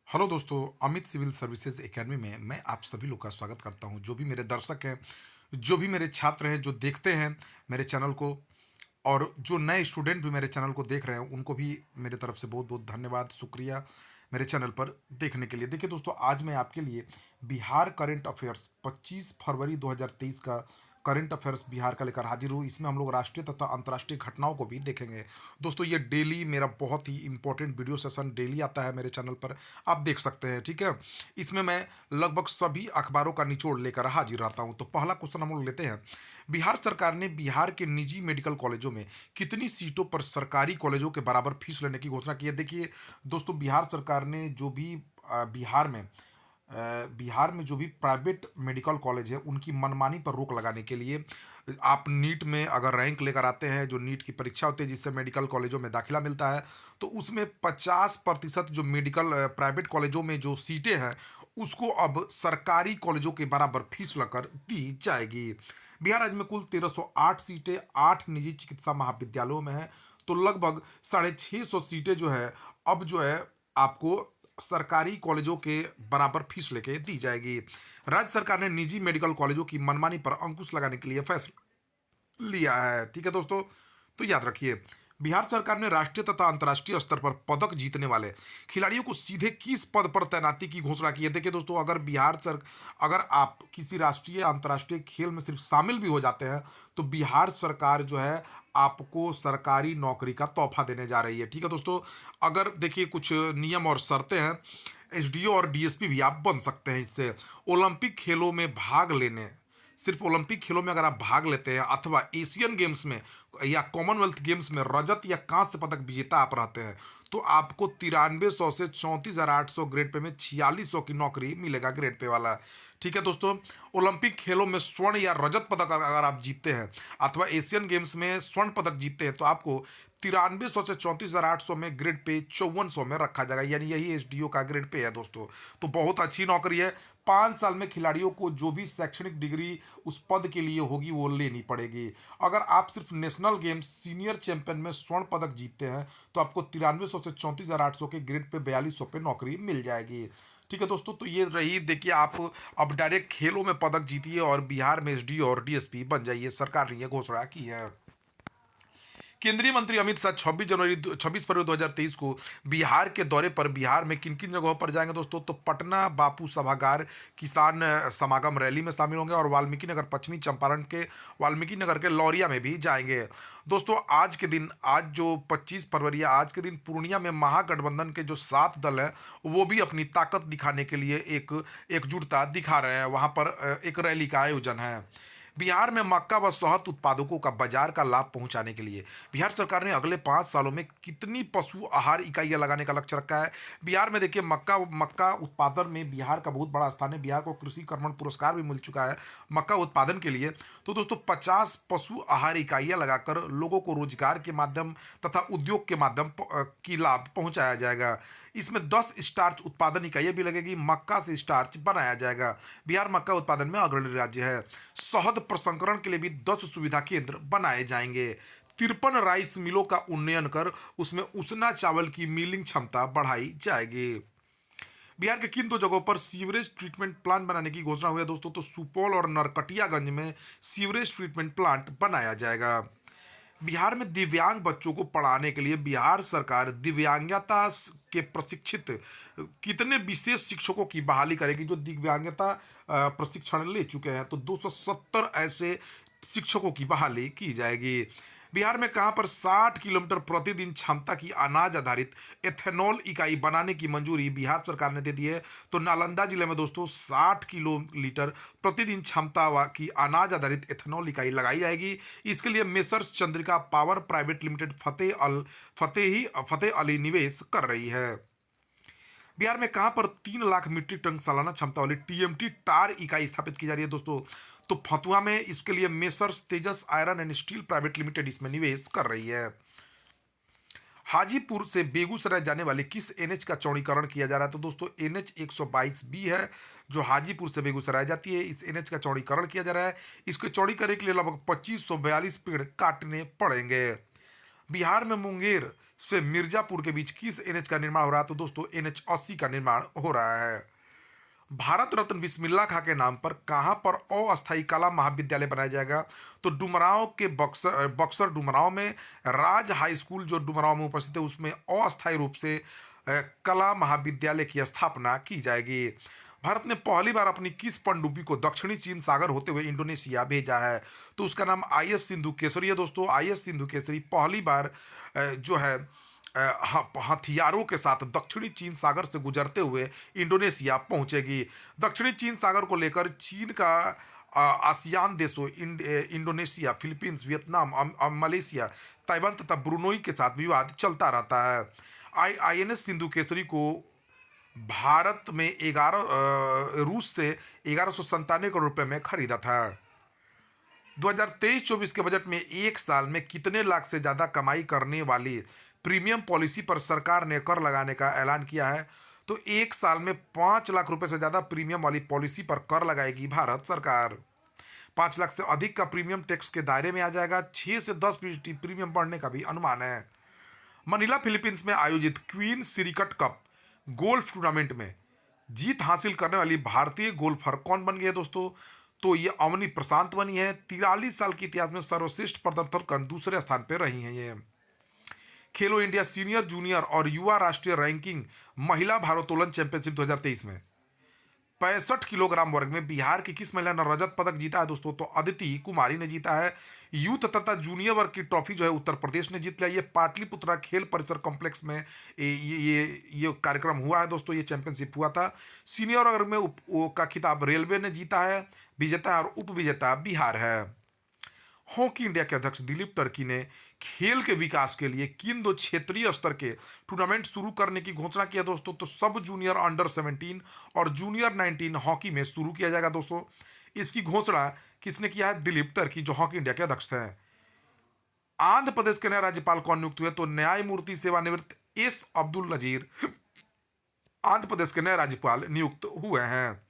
Hello दोस्तों, Amit civil services academy में मैं आप सभी लोग का स्वागत करता हूं। जो भी मेरे दर्शक हैं, जो भी मेरे छात्र हैं, जो देखते हैं मेरे चैनल को, और जो नए स्टूडेंट भी मेरे चैनल को देख रहे हैं, उनको भी मेरे तरफ से बहुत बहुत धन्यवाद, शुक्रिया मेरे चैनल पर देखने के लिए। देखिए दोस्तों, आज मैं आपके लिए बिहार करंट अफेयर्स 25 फरवरी 2023 का करंट अफेयर्स बिहार का लेकर हाजिर हूँ। इसमें हम लोग राष्ट्रीय तथा अंतर्राष्ट्रीय घटनाओं को भी देखेंगे। दोस्तों, ये डेली मेरा बहुत ही इंपॉर्टेंट वीडियो सेशन डेली आता है मेरे चैनल पर, आप देख सकते हैं। ठीक है, इसमें मैं लगभग सभी अखबारों का निचोड़ लेकर हाजिर रहता हूँ। तो पहला क्वेश्चन हम लोग लेते हैं। बिहार सरकार ने बिहार के निजी मेडिकल कॉलेजों में कितनी सीटों पर सरकारी कॉलेजों के बराबर फीस लेने की घोषणा की है? देखिए दोस्तों, बिहार सरकार ने जो भी बिहार में जो भी प्राइवेट मेडिकल कॉलेज है, उनकी मनमानी पर रोक लगाने के लिए, आप नीट में अगर रैंक लेकर आते हैं, जो नीट की परीक्षा होती है जिससे मेडिकल कॉलेजों में दाखिला मिलता है, तो उसमें 50% जो मेडिकल प्राइवेट कॉलेजों में जो सीटें हैं, उसको अब सरकारी कॉलेजों के बराबर फीस लगकर दी जाएगी। बिहार राज्य में कुल 1308 सीटें 8 निजी चिकित्सा महाविद्यालयों में हैं। तो लगभग 650 सीटें जो है, अब जो है आपको सरकारी कॉलेजों के बराबर फीस लेके दी जाएगी। राज्य सरकार ने निजी मेडिकल कॉलेजों की मनमानी पर अंकुश लगाने के लिए फैसला लिया है। ठीक है दोस्तों, तो याद रखिए, बिहार सरकार ने राष्ट्रीय तथा अंतर्राष्ट्रीय स्तर पर पदक जीतने वाले खिलाड़ियों को सीधे किस पद पर तैनाती की घोषणा की है? देखिए दोस्तों, अगर आप किसी राष्ट्रीय अंतर्राष्ट्रीय खेल में सिर्फ शामिल भी हो जाते हैं, तो बिहार सरकार जो है आपको सरकारी नौकरी का तोहफा देने जा रही है। ठीक है दोस्तों, अगर देखिए कुछ नियम और शर्तें हैं। एसडीओ और डीएसपी भी आप बन सकते हैं इससे। ओलंपिक खेलों में भाग लेने, सिर्फ ओलंपिक खेलों में अगर आप भाग लेते हैं, अथवा एशियन गेम्स में या कॉमनवेल्थ गेम्स में रजत या कांस्य पदक विजेता आप रहते हैं, तो आपको 9300 से 34,800 ग्रेड पे में 4600 की नौकरी मिलेगा, ग्रेड पे वाला। ठीक है दोस्तों, ओलंपिक खेलों में स्वर्ण या रजत पदक अगर आप जीतते हैं, अथवा एशियन गेम्स में स्वर्ण पदक जीतते हैं, तो आपको 9300 से 34,800 में ग्रेड पे 5400 में रखा जाएगा। यानी यही एसडीओ का ग्रेड पे है दोस्तों। तो बहुत अच्छी नौकरी है। 5 साल में खिलाड़ियों को जो भी शैक्षणिक डिग्री उस पद के लिए होगी वो लेनी पड़ेगी। अगर आप सिर्फ नेशनल गेम्स सीनियर चैंपियन में स्वर्ण पदक जीतते हैं, तो आपको 9300 से 34,800 के ग्रेड पे 4200 पे नौकरी मिल जाएगी। ठीक है दोस्तों, तो ये रही। देखिए, आप अब डायरेक्ट खेलों में पदक जीतिए और बिहार में एसडीओ और डीएसपी बन जाइए। सरकार ने यह घोषणा की है। केंद्रीय मंत्री अमित शाह 26 फरवरी 2023 को बिहार के दौरे पर बिहार में किन किन जगहों पर जाएंगे दोस्तों? तो पटना बापू सभागार किसान समागम रैली में शामिल होंगे, और वाल्मीकि नगर पश्चिमी चंपारण के वाल्मीकि नगर के लौरिया में भी जाएंगे। दोस्तों, आज के दिन, आज जो 25 फरवरी है, आज के दिन पूर्णिया में महागठबंधन के जो 7 दल हैं, वो भी अपनी ताकत दिखाने के लिए एक एकजुटता दिखा रहे हैं। वहां पर एक रैली का आयोजन है। बिहार में मक्का व शहद उत्पादकों का बाजार का लाभ पहुंचाने के लिए बिहार सरकार ने अगले 5 सालों में कितनी पशु आहार इकाइयां लगाने का लक्ष्य रखा है? बिहार में देखिए, मक्का मक्का उत्पादन में बिहार का बहुत बड़ा स्थान है। बिहार को कृषि कर्मण पुरस्कार भी मिल चुका है मक्का उत्पादन के लिए। तो दोस्तों, 50 पशु आहार इकाइयां लगाकर लोगों को रोजगार के माध्यम तथा उद्योग के माध्यम की लाभ पहुंचाया जाएगा। इसमें 10 स्टार्च उत्पादन इकाइयां भी लगेगी। मक्का से स्टार्च बनाया जाएगा। बिहार मक्का उत्पादन में अग्रणी राज्य है। शहद प्रसंस्करण के लिए भी 10 सुविधा केंद्र बनाए जाएंगे। 53 राइस मिलों का उन्नयन कर उसमें उसना चावल की मिलिंग क्षमता बढ़ाई जाएगी। बिहार के किन 2 जगहों पर सीवरेज ट्रीटमेंट प्लांट बनाने की घोषणा हुई है दोस्तों? तो सुपौल और नरकटियागंज में सीवरेज ट्रीटमेंट प्लांट बनाया जाएगा। बिहार में दिव्यांग बच्चों को पढ़ाने के लिए बिहार सरकार दिव्यांगता के प्रशिक्षित कितने विशेष शिक्षकों की बहाली करेगी, जो दिव्यांगता प्रशिक्षण ले चुके हैं? तो 270 ऐसे शिक्षकों की बहाली की जाएगी। बिहार में कहां पर 60 किलोमीटर प्रतिदिन क्षमता की अनाज आधारित एथेनॉल इकाई बनाने की मंजूरी बिहार सरकार ने दे दी है? तो नालंदा जिले में दोस्तों 60 किलोलीटर प्रतिदिन की अनाज आधारित एथेनॉल इकाई लगाई जाएगी। इसके लिए messrs Chandrika power private limited Fateh Ali निवेश कर रही है। बिहार में कहां पर 3 लाख मीट्रिक टन सालाना क्षमता वाली टीएमटी टार इकाई स्थापित की जा रही है दोस्तों? तो फतुहा में। इसके लिए messrs Tejas iron and steel private limited इसमें निवेश कर रही है। हाजीपुर से बेगूसराय जाने वाले किस एनएच का चौड़ीकरण किया जा रहा है? तो दोस्तों, एनएच 122 बी है, जो हाजीपुर से बेगूसराय जाती है। इस एनएच का चौड़ीकरण किया जा रहा है। इसको चौड़ी करने के लिए लगभग 2542 पेड़ काटने पड़ेंगे। बिहार में मुंगेर से मिर्जापुर के बीच किस एनएच का निर्माण हो रहा है? तो दोस्तों एनएच 80 का निर्माण हो रहा है। भारत रत्न बिस्मिल्लाह खां के नाम पर कहां पर अस्थायी कला महाविद्यालय बनाया जाएगा? तो डुमरांव के बक्सर बक्सर डुमरांव में राज हाई स्कूल जो डुमरांव में उपस्थित है उसमें अस्थायी रूप से कला महाविद्यालय की स्थापना की जाएगी। भारत ने पहली बार अपनी किस पनडुब्बी को दक्षिणी चीन सागर होते हुए इंडोनेशिया भेजा है? तो उसका नाम आईएस सिंधु केसरी है दोस्तों। आईएस सिंधु केसरी पहली बार जो है हथियारों के साथ दक्षिणी चीन सागर से गुजरते हुए इंडोनेशिया पहुंचेगी। दक्षिणी चीन सागर को लेकर चीन का आसियान देशों Indonesia, Philippines, Vietnam, Malaysia, Taiwan तथा ब्रुनोई के साथ विवाद चलता रहता है। आईएनएस सिंधु केसरी को भारत में 11 रूस से 1197 करोड़ रुपए में खरीदा था। 2023-24 के बजट में एक साल में कितने लाख से ज्यादा कमाई करने वाली प्रीमियम पॉलिसी पर सरकार ने कर लगाने का ऐलान किया है? तो एक साल में 5 लाख रुपए से ज्यादा प्रीमियम वाली पॉलिसी पर कर लगाएगी भारत सरकार। 5 लाख से अधिक का प्रीमियम टैक्स के दायरे में आ जाएगा। 6 से 10% प्रीमियम बढ़ने का भी अनुमान है। मनीला फिलीपींस में आयोजित क्वीन सिरिकट कप गोल्फ टूर्नामेंट में जीत हासिल करने वाली भारतीय गोल्फर कौन बन गई है दोस्तों? तो ये अवनी प्रशांत बनी है। 43 साल के इतिहास में सर्वश्रेष्ठ प्रदर्शन कर दूसरे स्थान पर रही हैं ये। खेलो इंडिया सीनियर, जूनियर और युवा राष्ट्रीय रैंकिंग महिला भारोत्तोलन चैंपियनशिप 2023 में 65 किलोग्राम वर्ग में बिहार की किस महिला ने रजत पदक जीता है दोस्तों? तो अदिति कुमारी ने जीता है। यूथ तथा जूनियर वर्ग की ट्रॉफी जो है उत्तर प्रदेश ने जीत लिया। ये पाटलिपुत्रा खेल परिसर कॉम्प्लेक्स में ये कार्यक्रम हुआ है दोस्तों। ये चैंपियनशिप हुआ था। सीनियर वर्ग में का खिताब रेलवे ने जीता है। विजेता और उप विजेता बिहार है। हॉकी इंडिया के अध्यक्ष दिलीप टर्की ने खेल के विकास के लिए किन दो क्षेत्रीय स्तर के टूर्नामेंट शुरू करने की घोषणा किया दोस्तों? तो सब जूनियर अंडर 17 और जूनियर 19 हॉकी में शुरू किया जाएगा दोस्तों। इसकी घोषणा किसने किया है? दिलीप टर्की जो हॉकी इंडिया के अध्यक्ष हैं। आंध्र प्रदेश के नए राज्यपाल कौन नियुक्त हुए? तो न्यायमूर्ति सेवानिवृत्त एस अब्दुल नजीर आंध्र प्रदेश के नए राज्यपाल नियुक्त हुए हैं।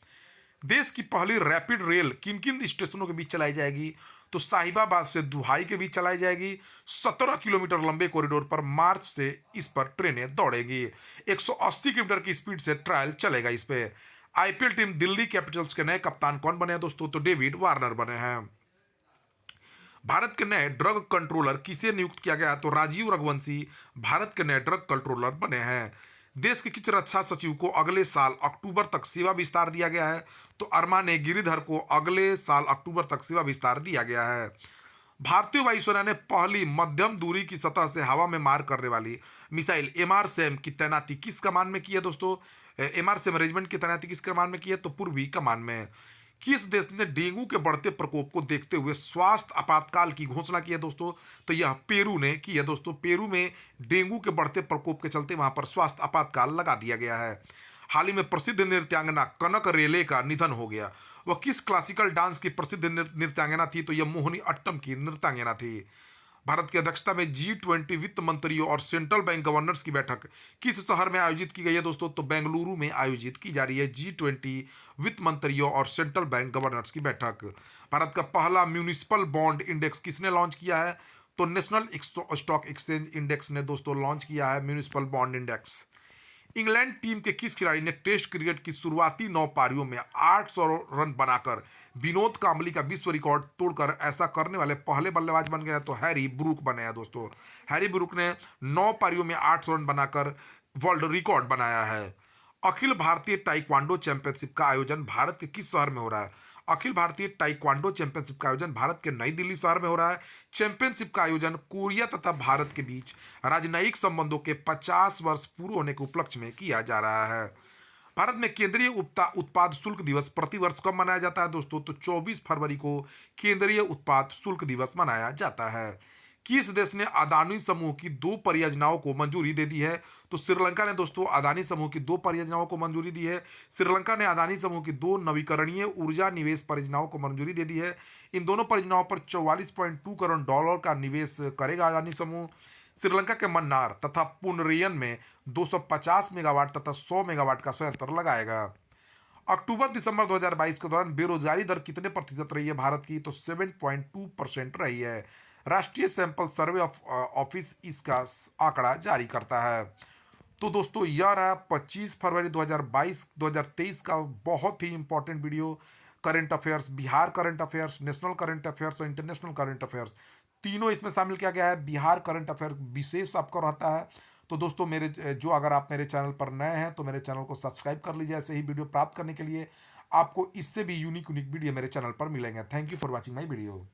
देश की पहली रैपिड रेल किन किन स्टेशनों के बीच चलाई जाएगी? तो साहिबाबाद से दुहाई के बीच चलाई जाएगी। 17 किलोमीटर लंबे कॉरिडोर पर मार्च से इस पर ट्रेनें दौड़ेगी। 180 किलोमीटर की स्पीड से ट्रायल चलेगा इस पे। आईपीएल टीम दिल्ली कैपिटल्स के नए कप्तान कौन बने हैं दोस्तों? तो डेविड वार्नर बने हैं। भारत के नए ड्रग कंट्रोलर किसे नियुक्त किया गया? तो राजीव रघुवंशी भारत के नए ड्रग कंट्रोलर बने हैं। देश के किस रक्षा सचिव को अगले साल अक्टूबर तक सेवा विस्तार दिया गया है? तो अरमाने गिरिधर को अगले साल अक्टूबर तक सेवा विस्तार दिया गया है। भारतीय वायुसेना ने पहली मध्यम दूरी की सतह से हवा में मार करने वाली मिसाइल एमआर सैम की तैनाती किस कमान में की है दोस्तों? एमआर सैम रेजिमेंट की तैनाती किस कमान में की है? तो पूर्वी कमान में। किस देश ने डेंगू के बढ़ते प्रकोप को देखते हुए स्वास्थ्य आपातकाल की घोषणा की है दोस्तों? तो यह पेरू ने की है दोस्तों। पेरू में डेंगू के बढ़ते प्रकोप के चलते वहां पर स्वास्थ्य आपातकाल लगा दिया गया है। हाल ही में प्रसिद्ध नृत्यांगना कनक रेले का निधन हो गया। वह किस क्लासिकल डांस की प्रसिद्ध नृत्यांगना थी? तो यह मोहिनी अट्टम की नृत्यांगना थी। भारत की अध्यक्षता में G20 वित्त मंत्रियों और सेंट्रल बैंक गवर्नर्स की बैठक किस शहर में आयोजित की गई है दोस्तों? तो बेंगलुरु में आयोजित की जा रही है G20 वित्त मंत्रियों और सेंट्रल बैंक गवर्नर्स की बैठक। भारत का पहला म्यूनिसिपल बॉन्ड इंडेक्स किसने लॉन्च किया है? तो नेशनल स्टॉक एक्सचेंज इंडेक्स ने दोस्तों लॉन्च किया है municipal bond index. England team के किस खिलाड़ी ने टेस्ट क्रिकेट की शुरुआती 9 पारियों में 800 रन बनाकर विनोद कांबली का विश्व रिकॉर्ड तोड़कर ऐसा करने वाले पहले बल्लेबाज बन गए? तो हैरी ब्रूक बने हैं दोस्तों। हैरी ब्रूक ने 9 पारियों में 800 रन बनाकर वर्ल्ड रिकॉर्ड बनाया है। अखिल भारतीय ताइक्वांडो चैंपियनशिप का आयोजन भारत के किस शहर में हो रहा है? अखिल भारतीय ताइक्वांडो चैंपियनशिप का आयोजन भारत के नई दिल्ली शहर में हो रहा है। चैंपियनशिप का आयोजन कोरिया तथा भारत के बीच राजनयिक संबंधों के 50 वर्ष पूरे होने के उपलक्ष्य में किया जा रहा है। भारत में केंद्रीय उत्पाद शुल्क दिवस प्रतिवर्ष कब मनाया जाता है दोस्तों? तो 24 फरवरी को केंद्रीय उत्पाद शुल्क दिवस मनाया जाता है। किस देश ने अदानी समूह की 2 परियोजनाओं को मंजूरी दे दी है? तो श्रीलंका ने दोस्तों अदानी समूह की 2 परियोजनाओं को मंजूरी दी है। श्रीलंका ने अदानी समूह की 2 नवीकरणीय ऊर्जा निवेश परियोजनाओं को मंजूरी दे दी है। इन दोनों परियोजनाओं पर $44.2 करोड़ का निवेश करेगा अदानी समूह। श्रीलंका के मन्नार तथा पुनरियन में 250 मेगावाट तथा 100 मेगावाट का संयंत्र लगाएगा। अक्टूबर-दिसंबर 2022 के दौरान बेरोज़गारी दर कितने प्रतिशत रही है भारत की? तो 7.2% रही है। राष्ट्रीय सैंपल सर्वे ऑफिस इसका आंकड़ा जारी करता है। तो दोस्तों यह रहा 25 फरवरी 2022 2023 का बहुत ही important video. Current affairs, Bihar current affairs, national current affairs और इंटरनेशनल करंट अफेयर्स, तीनों इसमें शामिल किया गया है। बिहार करंट अफेयर विशेष आपका रहता है। तो दोस्तों मेरे जो अगर आप मेरे चैनल पर नए हैं तो मेरे चैनल को सब्सक्राइब कर लीजिए ऐसे ही वीडियो प्राप्त करने के लिए। आपको इससे भी यूनिक यूनिक वीडियो मेरे चैनल पर मिलेंगे। Thank you for watching my video.